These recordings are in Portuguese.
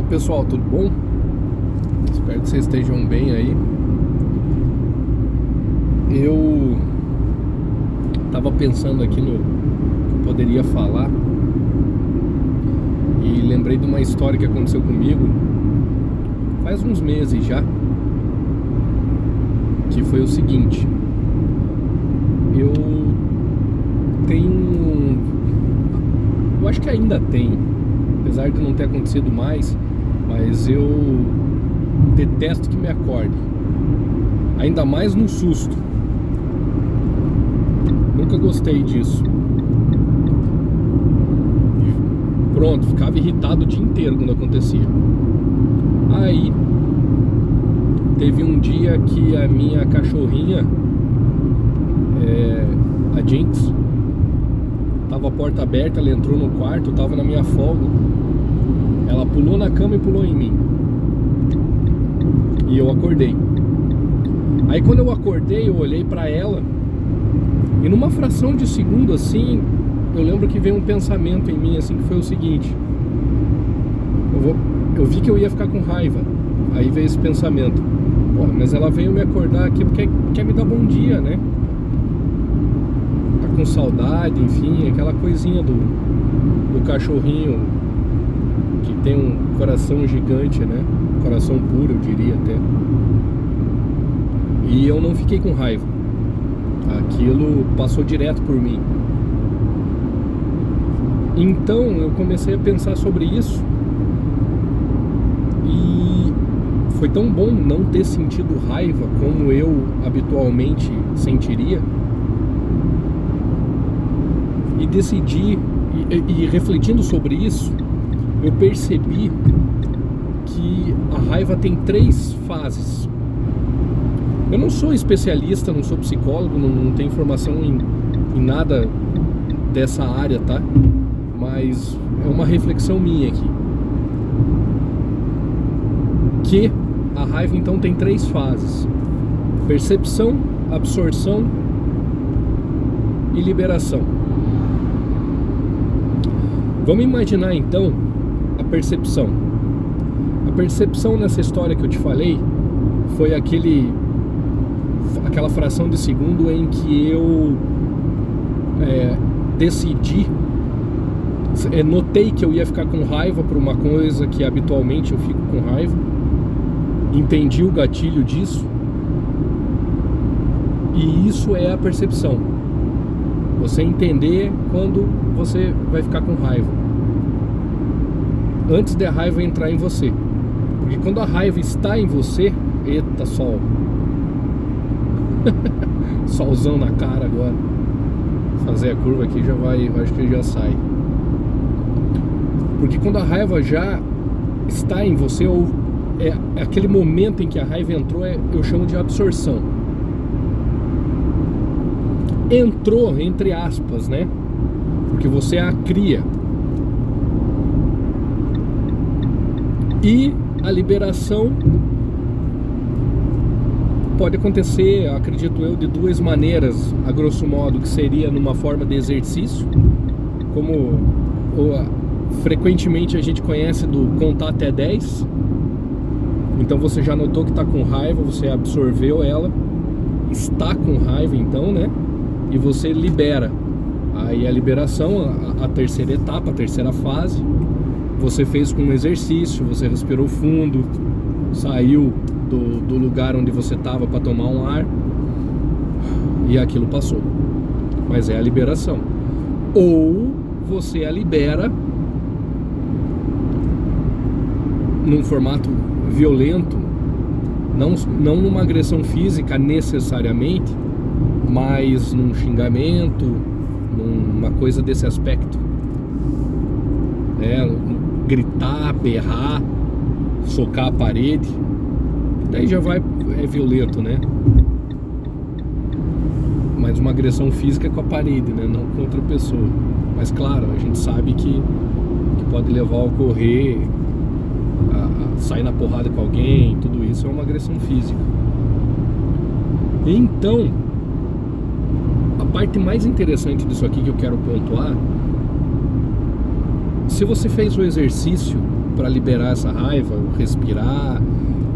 Pessoal, tudo bom? Espero que vocês estejam bem aí. Eu tava pensando aqui no que eu poderia falar e lembrei de uma história que aconteceu comigo faz uns meses já, que foi o seguinte. Eu acho que ainda tem, apesar de não ter acontecido mais, mas eu detesto que me acorde, ainda mais no susto. Nunca gostei disso. Pronto, ficava irritado o dia inteiro quando acontecia. Aí teve um dia que a minha cachorrinha, a Jinx, tava a porta aberta, ela entrou no quarto, tava na minha folga. Ela pulou na cama e pulou em mim. E eu acordei. Aí quando eu acordei, eu olhei pra ela e numa fração de segundo assim, eu lembro que veio um pensamento em mim assim, que foi o seguinte: eu vi que eu ia ficar com raiva. Aí veio esse pensamento: pô, mas ela veio me acordar aqui porque quer me dar bom dia, né? Tá com saudade, enfim, aquela coisinha do cachorrinho que tem um coração gigante, né? Coração puro, eu diria até. E eu não fiquei com raiva. Aquilo passou direto por mim. Então eu comecei a pensar sobre isso. E foi tão bom não ter sentido raiva como eu habitualmente sentiria. E decidi, e refletindo sobre isso, eu percebi que a raiva tem 3 fases. Eu não sou especialista, não sou psicólogo, não tenho formação em nada dessa área, tá? Mas é uma reflexão minha aqui. Que a raiva então tem 3 fases: percepção, absorção e liberação. Vamos imaginar então a percepção. A percepção nessa história que eu te falei foi aquela fração de segundo em que eu decidi, notei que eu ia ficar com raiva por uma coisa que habitualmente eu fico com raiva, entendi o gatilho disso, e isso é a percepção. Você entender quando você vai ficar com raiva, antes da raiva entrar em você. Porque quando a raiva está em você, eita sol, solzão na cara agora, fazer a curva aqui já vai, eu acho que já sai. Porque quando a raiva já está em você, ou é aquele momento em que a raiva entrou, eu chamo de absorção. Entrou entre aspas, né? Porque você a cria. E a liberação pode acontecer, acredito eu, de 2 maneiras, a grosso modo, que seria numa forma de exercício, como frequentemente a gente conhece do contar até 10. Então você já notou que está com raiva, você absorveu ela, está com raiva então, né? E você libera. Aí a liberação, a terceira etapa, a terceira fase, você fez com um exercício, você respirou fundo, saiu do lugar onde você estava para tomar um ar, e aquilo passou. Mas é a liberação. Ou você a libera num formato violento, não numa agressão física necessariamente, mas num xingamento, numa coisa desse aspecto. Gritar, berrar, socar a parede, daí já é violento, né? Mas uma agressão física com a parede, né? Não com outra pessoa. Mas claro, a gente sabe que pode levar a ocorrer, a sair na porrada com alguém, tudo isso é uma agressão física. Então, a parte mais interessante disso aqui que eu quero pontuar: se você fez o exercício para liberar essa raiva, respirar,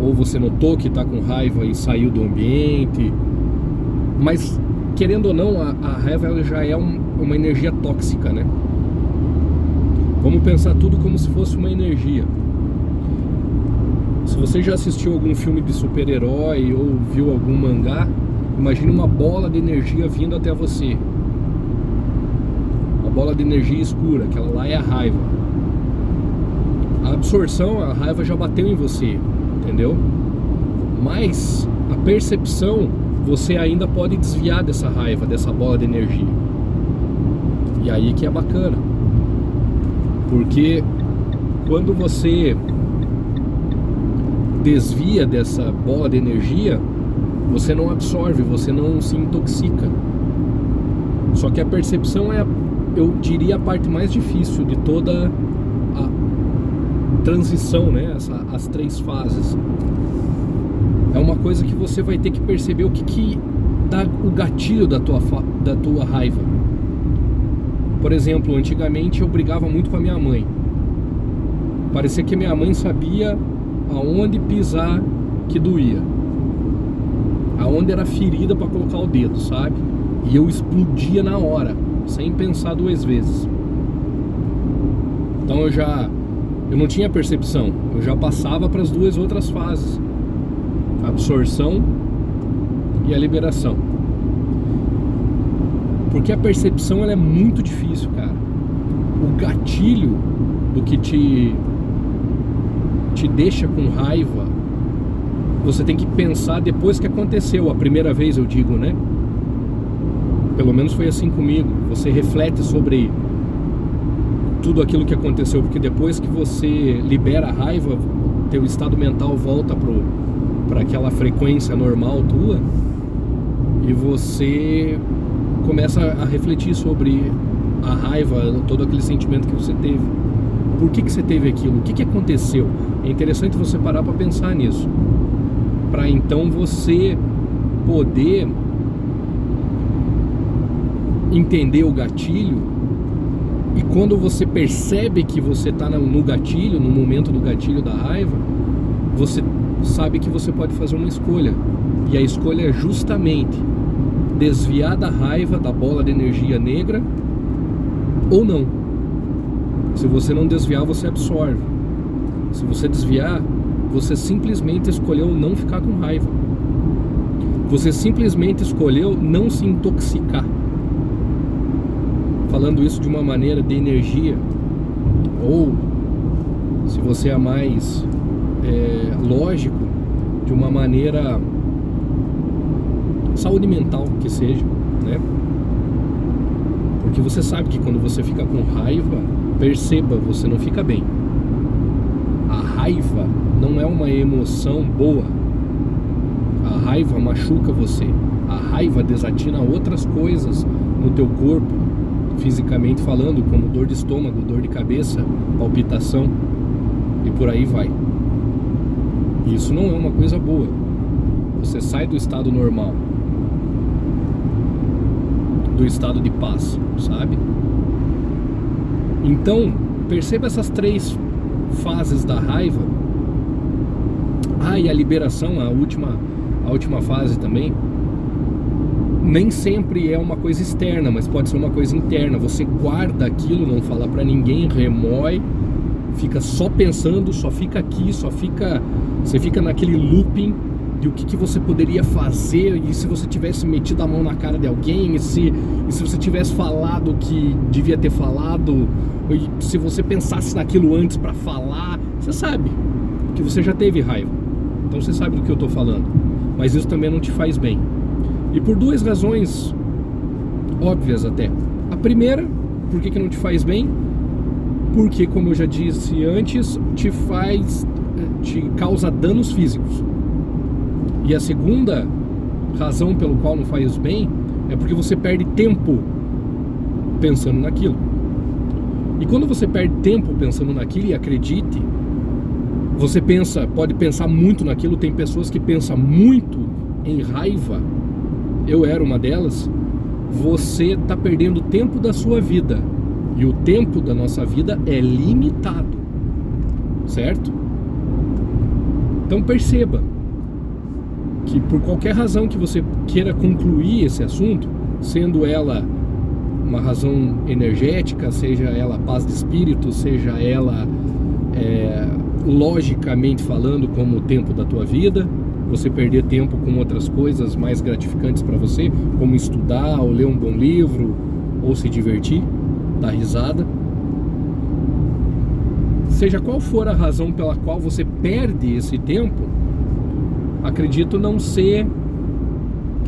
ou você notou que está com raiva e saiu do ambiente. Mas, querendo ou não, a raiva ela já é uma energia tóxica, né? Vamos pensar tudo como se fosse uma energia. Se você já assistiu algum filme de super-herói ou viu algum mangá, imagine uma bola de energia vindo até você. Uma bola de energia escura, aquela lá é a raiva. A absorção, a raiva já bateu em você, entendeu? Mas a percepção, você ainda pode desviar dessa raiva, dessa bola de energia. E aí que é bacana. Porque quando você desvia dessa bola de energia, você não absorve, você não se intoxica. Só que a percepção é, eu diria, a parte mais difícil de toda a transição, né? As 3 fases. É uma coisa que você vai ter que perceber o que dá o gatilho da tua raiva. Por exemplo, antigamente eu brigava muito com a minha mãe. Parecia que minha mãe sabia aonde pisar que doía, aonde era ferida para colocar o dedo, sabe? E eu explodia na hora, sem pensar 2 vezes. Então eu não tinha percepção, eu já passava para as 2 outras fases: a absorção e a liberação. Porque a percepção ela é muito difícil, cara. O gatilho do que te deixa com raiva, você tem que pensar depois que aconteceu, a primeira vez, eu digo, né? Pelo menos foi assim comigo. Você reflete sobre tudo aquilo que aconteceu, porque depois que você libera a raiva, teu estado mental volta para aquela frequência normal tua, e você começa a refletir sobre a raiva, todo aquele sentimento que você teve. Por que você teve aquilo? O que aconteceu? É interessante você parar para pensar nisso, para então você poder entender o gatilho. E quando você percebe que você está no gatilho, no momento do gatilho da raiva, você sabe que você pode fazer uma escolha. E a escolha é justamente desviar da raiva, da bola de energia negra, ou não. Se você não desviar, você absorve. Se você desviar, você simplesmente escolheu não ficar com raiva. Você simplesmente escolheu não se intoxicar. Falando isso de uma maneira de energia, ou se você é mais lógico, de uma maneira saúde mental que seja, né? Porque você sabe que quando você fica com raiva, perceba, você não fica bem. A raiva não é uma emoção boa. A raiva machuca você. A raiva desatina outras coisas no teu corpo, fisicamente falando, como dor de estômago, dor de cabeça, palpitação, e por aí vai. Isso não é uma coisa boa. Você sai do estado normal, do estado de paz, sabe? Então, perceba essas 3 fases da raiva. E a liberação, a última fase também. Nem sempre é uma coisa externa, mas pode ser uma coisa interna. Você guarda aquilo, não fala pra ninguém, remói, fica só pensando, só fica aqui, você fica naquele looping de o que você poderia fazer, e se você tivesse metido a mão na cara de alguém, e se você tivesse falado o que devia ter falado, e se você pensasse naquilo antes pra falar. Você sabe que você já teve raiva, então você sabe do que eu tô falando, mas isso também não te faz bem. E por 2 razões óbvias até. A primeira, por que não te faz bem? Porque, como eu já disse antes, te causa danos físicos. E a segunda razão pelo qual não faz bem é porque você perde tempo pensando naquilo. E quando você perde tempo pensando naquilo, e acredite, você pode pensar muito naquilo. Tem pessoas que pensam muito em raiva, eu era uma delas. Você está perdendo tempo da sua vida, e o tempo da nossa vida é limitado. certo? Então perceba que por qualquer razão que você queira concluir esse assunto, sendo ela uma razão energética, seja ela paz de espírito, seja ela logicamente falando como o tempo da tua vida, você perder tempo com outras coisas mais gratificantes para você, como estudar, ou ler um bom livro, ou se divertir, dar risada. Seja qual for a razão pela qual você perde esse tempo, acredito não ser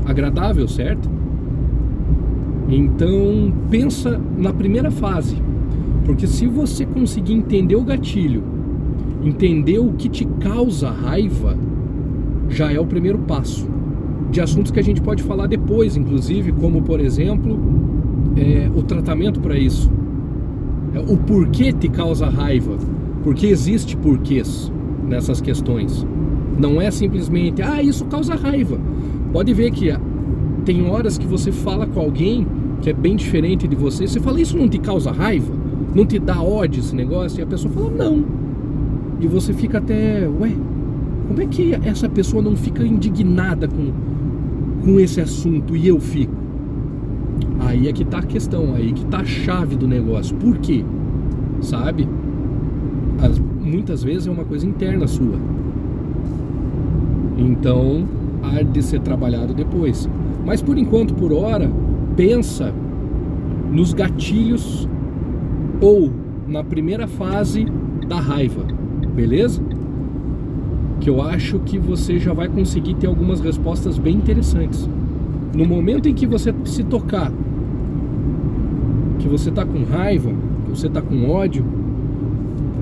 agradável, certo? Então pensa na primeira fase, porque se você conseguir entender o gatilho, entender o que te causa raiva, já é o primeiro passo de assuntos que a gente pode falar depois, inclusive, como por exemplo o tratamento para isso, o porquê te causa raiva, porque existe porquês nessas questões. Não é simplesmente, isso causa raiva. Pode ver que tem horas que você fala com alguém que é bem diferente de você, você fala, isso não te causa raiva? Não te dá ódio esse negócio? E a pessoa fala, não. E você fica até, como é que essa pessoa não fica indignada com esse assunto e eu fico? Aí é que tá a questão, aí que tá a chave do negócio. Por quê? Sabe? Muitas vezes é uma coisa interna sua. Então, há de ser trabalhado depois. Mas por enquanto, por hora, pensa nos gatilhos ou na primeira fase da raiva, beleza? Que eu acho que você já vai conseguir ter algumas respostas bem interessantes. No momento em que você se tocar que você tá com raiva, que você tá com ódio,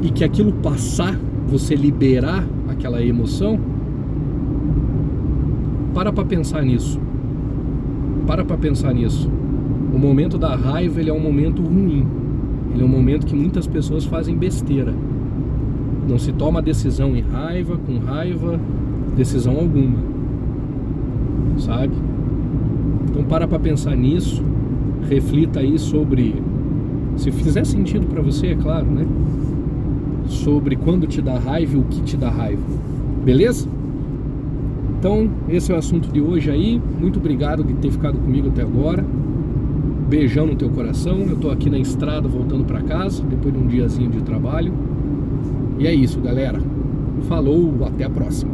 e que aquilo passar, você liberar aquela emoção, para pensar nisso. Para pensar nisso. O momento da raiva, ele é um momento ruim. Ele é um momento que muitas pessoas fazem besteira. Não se toma decisão em raiva, com raiva, decisão alguma. Sabe? Então para pensar nisso, reflita aí sobre, se fizer sentido para você, é claro, né? Sobre quando te dá raiva e o que te dá raiva. Beleza? Então, esse é o assunto de hoje aí. Muito obrigado de ter ficado comigo até agora. Beijão no teu coração. Eu tô aqui na estrada voltando para casa, depois de um diazinho de trabalho. E é isso, galera. Falou, até a próxima.